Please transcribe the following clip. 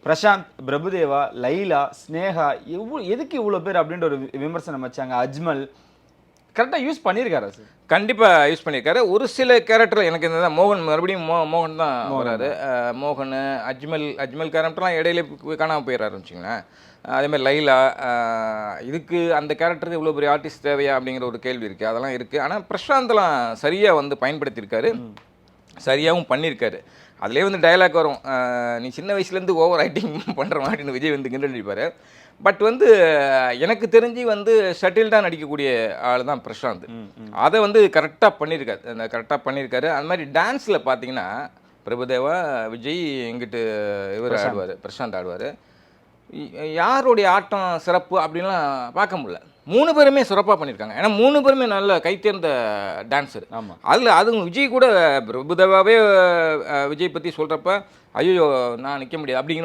பிரசாந்த், பிரபுதேவா, லைலா, ஸ்னேகா எதுக்கு இவ்வளோ பேர் அப்படின்ற ஒரு விமர்சனம் வச்சாங்க. அஜ்மல் கரெக்டாக யூஸ் பண்ணியிருக்காரா சார்? கண்டிப்பாக யூஸ் பண்ணியிருக்காரு. ஒரு சில கேரக்டர் எனக்கு இந்த மோகன் மறுபடியும் மோகன் தான் வராரு. மோகன், அஜ்மல் கேரக்டர்லாம் இடையில காணாமல் போயிடுறாரு வச்சுங்களேன். அதேமாதிரி லைலா, இதுக்கு அந்த கேரக்டருக்கு இவ்வளோ பெரிய ஆர்டிஸ்ட் தேவையா அப்படிங்கிற ஒரு கேள்வி இருக்குது. அதெல்லாம் இருக்குது. ஆனால் பிரசாந்த்லாம் சரியாக வந்து பயன்படுத்தியிருக்காரு, சரியாகவும் பண்ணியிருக்காரு. அதிலே வந்து டயலாக் வரும், நீ சின்ன வயசுலேருந்து ஓவர் ஆக்டிங் பண்ணுற மாட்டின்னு விஜய் வந்து கிண்டல் அடிப்பார். பட் வந்து எனக்கு தெரிஞ்சு வந்து ஷட்டில்டாக நடிக்கக்கூடிய ஆள் தான் பிரசாந்த். அதை வந்து கரெக்டாக பண்ணியிருக்காரு. அது மாதிரி டான்ஸில் பார்த்தீங்கன்னா பிரபுதேவா, விஜய், இங்கிட்டு இவர் ஆடுவார், பிரசாந்த் ஆடுவார். யாருடைய ஆட்டம் சிறப்பு அப்படின்லாம் பார்க்க முடியல. 3 பேருமே சிறப்பாக பண்ணியிருக்காங்க. ஏன்னா 3 பேருமே நல்ல கைத்தேர்ந்த டான்ஸர். ஆமாம். அதுவும் விஜய் கூட பிரபுதேவாவே விஜய் பற்றி சொல்கிறப்ப ஐயோ நான் நிற்க முடியாது அப்படிங்கிற